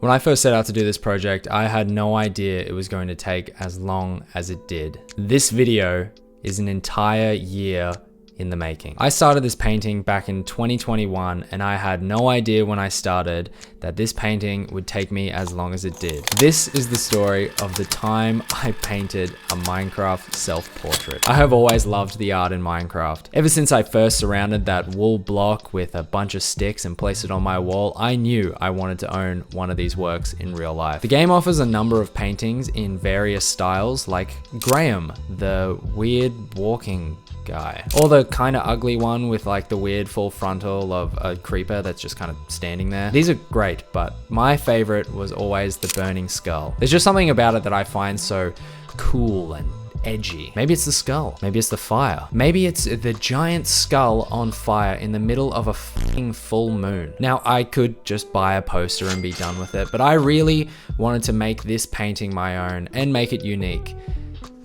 When I first set out to do this project, I had no idea it was going to take as long as it did. This video is an entire year in the making. I started this painting back in 2021 and I had no idea when I started that this painting would take me as long as it did. This is the story of the time I painted a Minecraft self-portrait. I have always loved the art in Minecraft. Ever since I first surrounded that wool block with a bunch of sticks and placed it on my wall, I knew I wanted to own one of these works in real life. The game offers a number of paintings in various styles, like Graham, the weird walking guy, or the kind of ugly one with like the weird full frontal of a creeper that's just kind of standing there. These are great, but my favorite was always the burning skull. There's just something about it that I find so cool and edgy. Maybe it's the skull, maybe it's the fire, maybe it's the giant skull on fire in the middle of a fucking full moon. Now I could just buy a poster and be done with it, but I really wanted to make this painting my own and make it unique.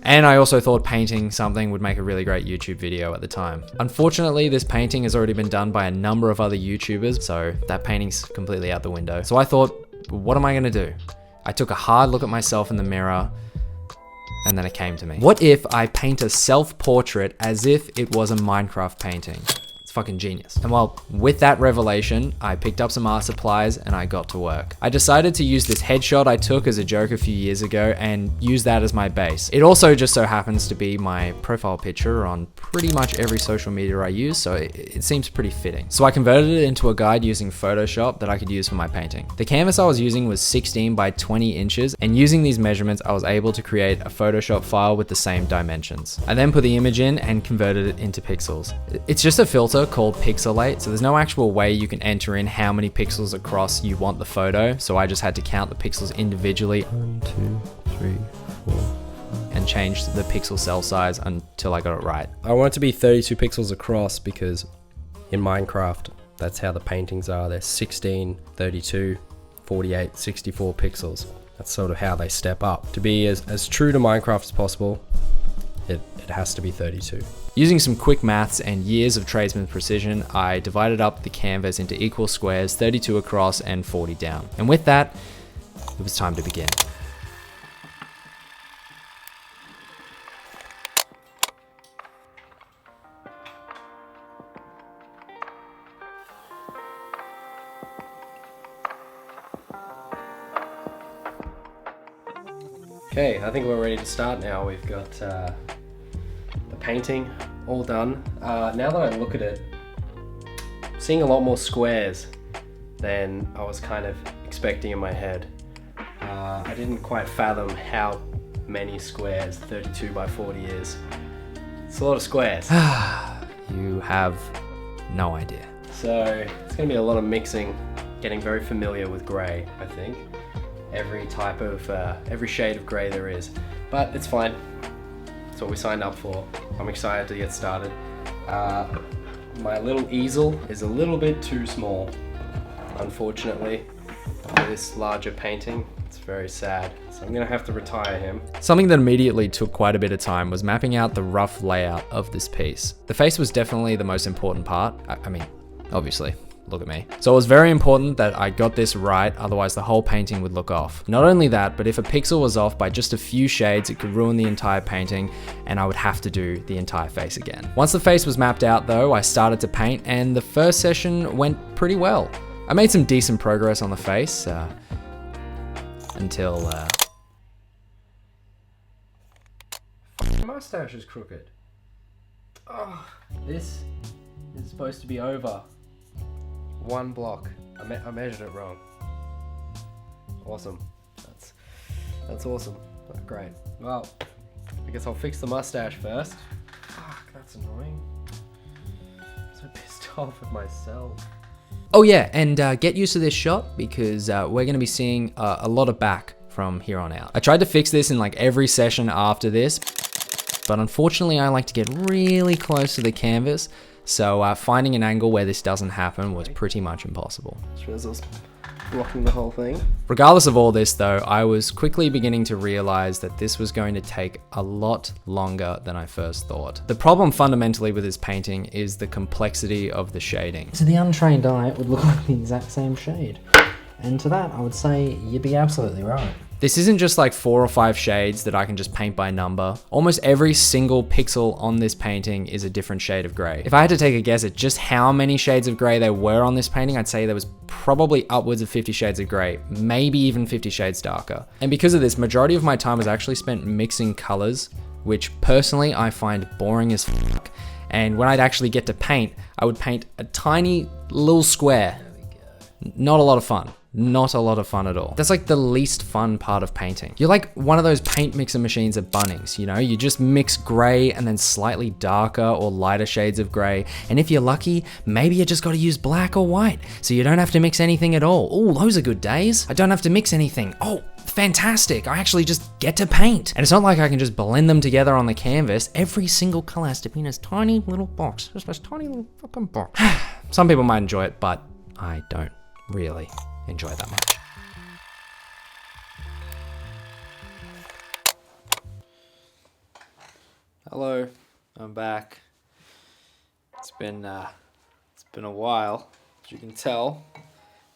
And I also thought painting something would make a really great YouTube video at the time. Unfortunately, this painting has already been done by a number of other YouTubers, so that painting's completely out the window. So I thought, what am I gonna do? I took a hard look at myself in the mirror, and then it came to me. What if I paint a self-portrait as if it was a Minecraft painting? It's fucking genius. And well, with that revelation, I picked up some art supplies and I got to work. I decided to use this headshot I took as a joke a few years ago and use that as my base. It also just so happens to be my profile picture on pretty much every social media I use, so it seems pretty fitting. So I converted it into a guide using Photoshop that I could use for my painting. The canvas I was using was 16 by 20 inches, and using these measurements, I was able to create a Photoshop file with the same dimensions. I then put the image in and converted it into pixels. It's just a filter called Pixelate, so there's no actual way you can enter in how many pixels across you want the photo, so I just had to count the pixels individually. 1, 2, 3, 4, and change the pixel cell size until I got it right. I want it to be 32 pixels across because in Minecraft, that's how the paintings are. They're 16, 32, 48, 64 pixels. That's sort of how they step up. To be as true to Minecraft as possible, it has to be 32. Using some quick maths and years of tradesman's precision, I divided up the canvas into equal squares, 32 across and 40 down. And with that, it was time to begin. Okay, I think we're ready to start now. We've got the painting all done. Now that I look at it, I'm seeing a lot more squares than I was kind of expecting in my head. I didn't quite fathom how many squares 32 by 40 is. It's a lot of squares. You have no idea. So it's going to be a lot of mixing, getting very familiar with grey, I think. Every type of, every shade of grey there is. But it's fine. That's what we signed up for. I'm excited to get started. My little easel is a little bit too small, unfortunately, for this larger painting. It's very sad. So I'm gonna have to retire him. Something that immediately took quite a bit of time was mapping out the rough layout of this piece. The face was definitely the most important part. I mean, obviously. Look at me. So it was very important that I got this right, otherwise the whole painting would look off. Not only that, but if a pixel was off by just a few shades, it could ruin the entire painting and I would have to do the entire face again. Once the face was mapped out though, I started to paint and the first session went pretty well. I made some decent progress on the face until... My mustache is crooked. Oh, this is supposed to be over 1 block. I measured it wrong. Awesome. That's awesome. Great. Well, I guess I'll fix the mustache first. Fuck, that's annoying. I'm so pissed off at myself. Oh yeah, and get used to this shot because we're gonna be seeing a lot of back from here on out. I tried to fix this in like every session after this, but unfortunately I like to get really close to the canvas. So finding an angle where this doesn't happen was pretty much impossible. Drizzle's blocking the whole thing. Regardless of all this though, I was quickly beginning to realize that this was going to take a lot longer than I first thought. The problem fundamentally with this painting is the complexity of the shading. To the untrained eye, it would look like the exact same shade. And to that, I would say you'd be absolutely right. This isn't just like 4 or 5 shades that I can just paint by number. Almost every single pixel on this painting is a different shade of gray. If I had to take a guess at just how many shades of gray there were on this painting, I'd say there was probably upwards of 50 shades of gray, maybe even 50 shades darker. And because of this, majority of my time was actually spent mixing colors, which personally I find boring as fuck. And when I'd actually get to paint, I would paint a tiny little square. Not a lot of fun. Not a lot of fun at all. That's like the least fun part of painting. You're like one of those paint mixer machines at Bunnings, you know? You just mix gray and then slightly darker or lighter shades of gray. And if you're lucky, maybe you just gotta use black or white, so you don't have to mix anything at all. Oh, those are good days. I don't have to mix anything. Oh, fantastic. I actually just get to paint. And it's not like I can just blend them together on the canvas. Every single color has to be in this tiny little box. Just this tiny little fucking box. Some people might enjoy it, but I don't really enjoy that much. Hello, I'm back. It's been a while, as you can tell.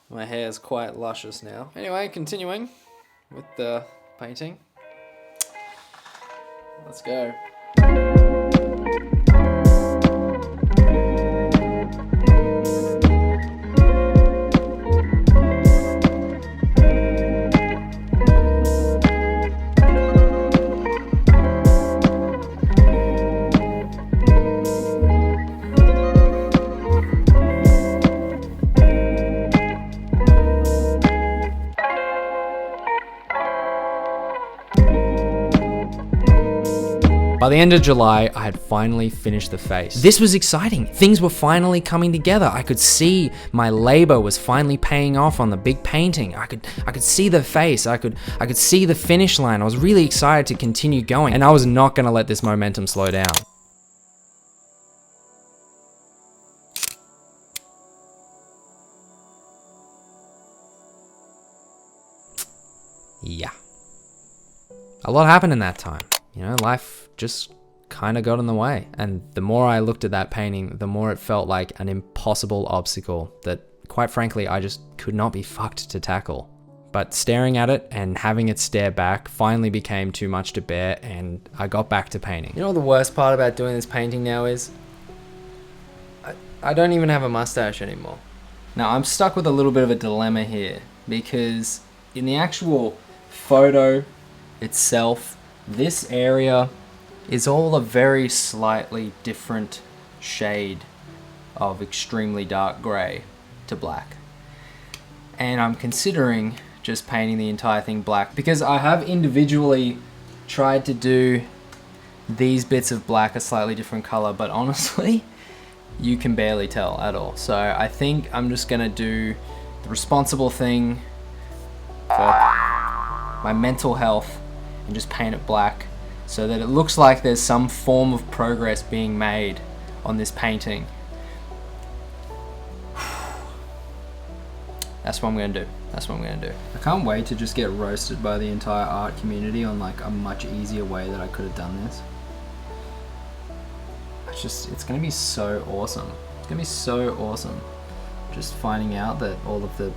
My hair is quite luscious now. Anyway, continuing with the painting. Let's go. By the end of July, I had finally finished the face. This was exciting. Things were finally coming together. I could see my labor was finally paying off on the big painting. I could see the face. I could see the finish line. I was really excited to continue going, and I was not gonna let this momentum slow down. Yeah. A lot happened in that time. You know, life just kind of got in the way. And the more I looked at that painting, the more it felt like an impossible obstacle that, quite frankly, I just could not be fucked to tackle. But staring at it and having it stare back finally became too much to bear, and I got back to painting. You know what the worst part about doing this painting now is? I don't even have a mustache anymore. Now, I'm stuck with a little bit of a dilemma here, because in the actual photo itself, this area is all a very slightly different shade of extremely dark gray to black. And I'm considering just painting the entire thing black, because I have individually tried to do these bits of black a slightly different color, but honestly, you can barely tell at all. So I think I'm just gonna do the responsible thing for my mental health and just paint it black so that it looks like there's some form of progress being made on this painting. That's what I'm gonna do. That's what I'm gonna do. I can't wait to just get roasted by the entire art community on like a much easier way that I could have done this. It's gonna be so awesome. It's gonna be so awesome. Just finding out that all of the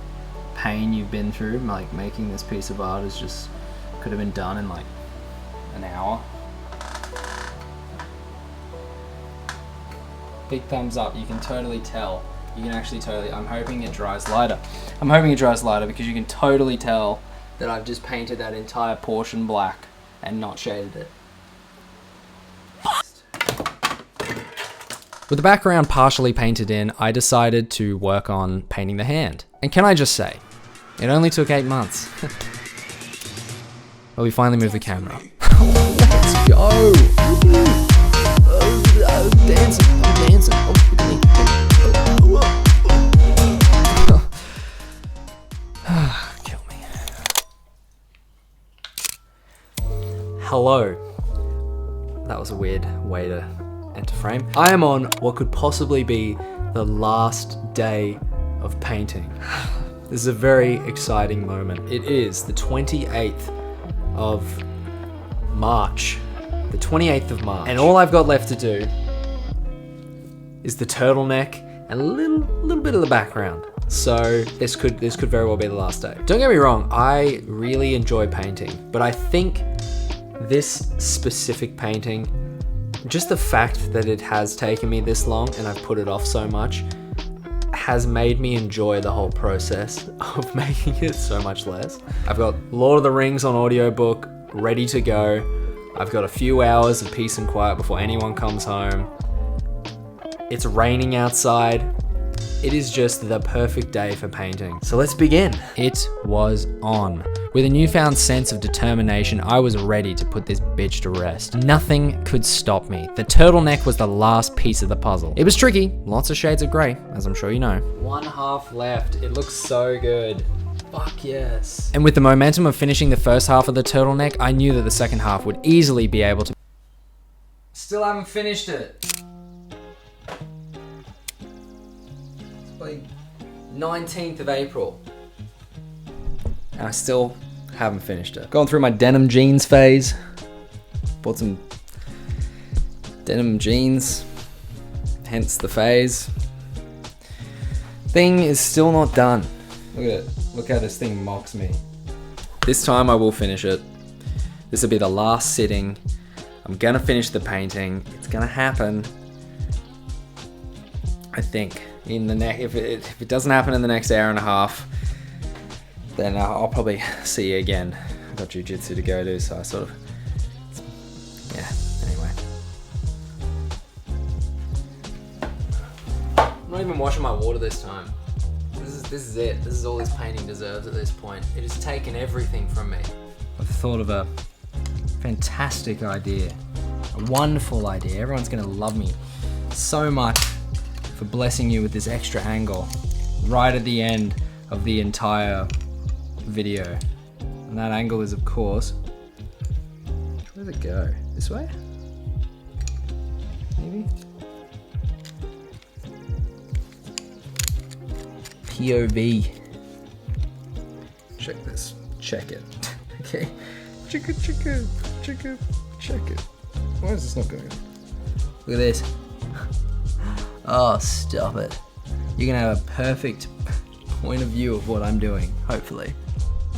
pain you've been through, like making this piece of art, is just could have been done in like an hour. Big thumbs up. You can totally tell. You can actually totally, I'm hoping it dries lighter. I'm hoping it dries lighter because you can totally tell that I've just painted that entire portion black and not shaded it. With the background partially painted in, I decided to work on painting the hand. And can I just say, it only took 8 months. Well, we finally moved the camera. Let's go! I'm dancing, I'm dancing. Kill me. Hello. That was a weird way to enter frame. I am on what could possibly be the last day of painting. This is a very exciting moment. It is the 28th of March. The 28th of March. And all I've got left to do is the turtleneck and a little bit of the background. So this could very well be the last day. Don't get me wrong, I really enjoy painting, but I think this specific painting, just the fact that it has taken me this long and I've put it off so much, has made me enjoy the whole process of making it so much less. I've got Lord of the Rings on audiobook ready to go. I've got a few hours of peace and quiet before anyone comes home. It's raining outside. It is just the perfect day for painting. So let's begin. It was on. With a newfound sense of determination, I was ready to put this bitch to rest. Nothing could stop me. The turtleneck was the last piece of the puzzle. It was tricky, lots of shades of grey, as I'm sure you know. One half left. It looks so good. Fuck yes. And with the momentum of finishing the first half of the turtleneck, I knew that the second half would easily be able to... Still haven't finished it. It's like 19th of April. And I still haven't finished it. Going through my denim jeans phase. Bought some denim jeans, hence the phase. Thing is still not done. Look at it. Look how this thing mocks me. This time I will finish it. This will be the last sitting. I'm gonna finish the painting. It's gonna happen. I think in the next, if it doesn't happen in the next hour and a half, then I'll probably see you again. I've got jiu-jitsu to go to, so I sort of, yeah, anyway. I'm not even washing my water this time. This is it. This is all this painting deserves at this point. It has taken everything from me. I've thought of a fantastic idea, a wonderful idea. Everyone's gonna love me so much for blessing you with this extra angle right at the end of the entire video. And that angle is, of course, where does it go? This way? Maybe? POV. Check this. Check it. Okay. Check it. Why is this not going? Look at this. Oh, stop it. You're gonna have a perfect point of view of what I'm doing, hopefully.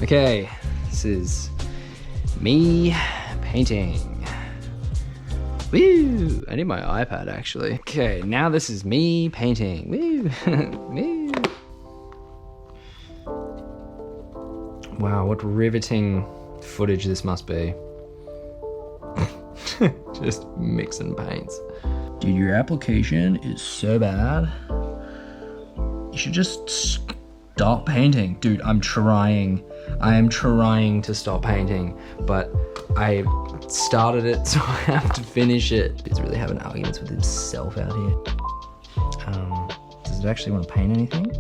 Okay, this is me painting. Woo! I need my iPad actually. Okay, now this is me painting. Woo! Woo! Wow, what riveting footage this must be. Just mixing paints. Dude, your application is so bad. You should just stop painting. Dude, I am trying to stop painting, but I started it, so I have to finish it. He's really having arguments with himself out here. Does it actually want to paint anything?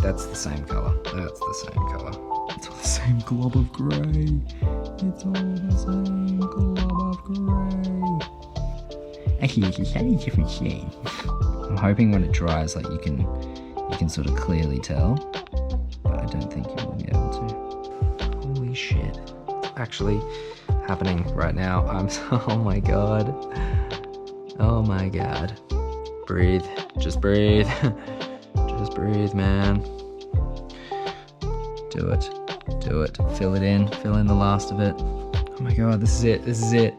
That's the same color. That's the same color. It's all the same glob of grey. It's all the same glob of grey. Actually, it's a slightly different shade. I'm hoping when it dries, like you can sort of clearly tell, but I don't think you will be able to. Holy shit! It's actually happening right now. Oh my god. Oh my god. Breathe. Just breathe. Just breathe, man. Do it. Do it. Fill it in. Fill in the last of it. Oh my god, this is it. This is it.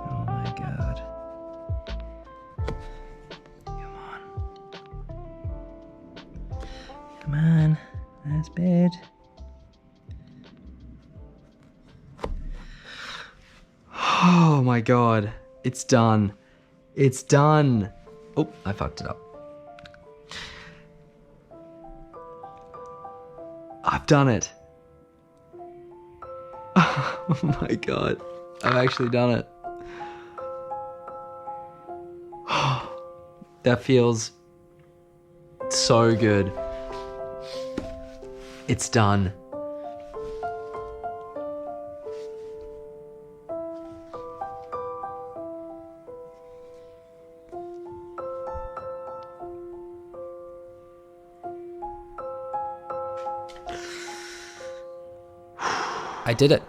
Oh my god. Come on. Come on. That's bad. Oh my god. It's done. It's done. Oh, I fucked it up. I've done it. Oh my god. I've actually done it. That feels so good. It's done. I did it.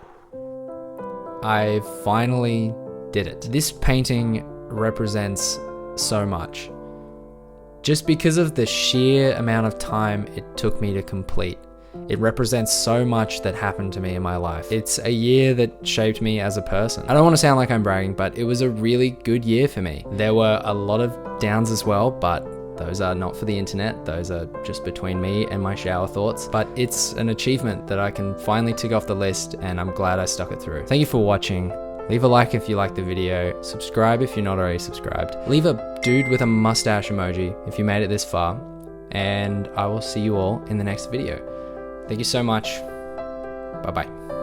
I finally did it. This painting represents so much. Just because of the sheer amount of time it took me to complete. It represents so much that happened to me in my life. It's a year that shaped me as a person. I don't want to sound like I'm bragging, but it was a really good year for me. There were a lot of downs as well, but those are not for the internet. Those are just between me and my shower thoughts. But it's an achievement that I can finally tick off the list, and I'm glad I stuck it through. Thank you for watching. Leave a like if you liked the video. Subscribe if you're not already subscribed. Leave a dude with a mustache emoji if you made it this far. And I will see you all in the next video. Thank you so much. Bye-bye.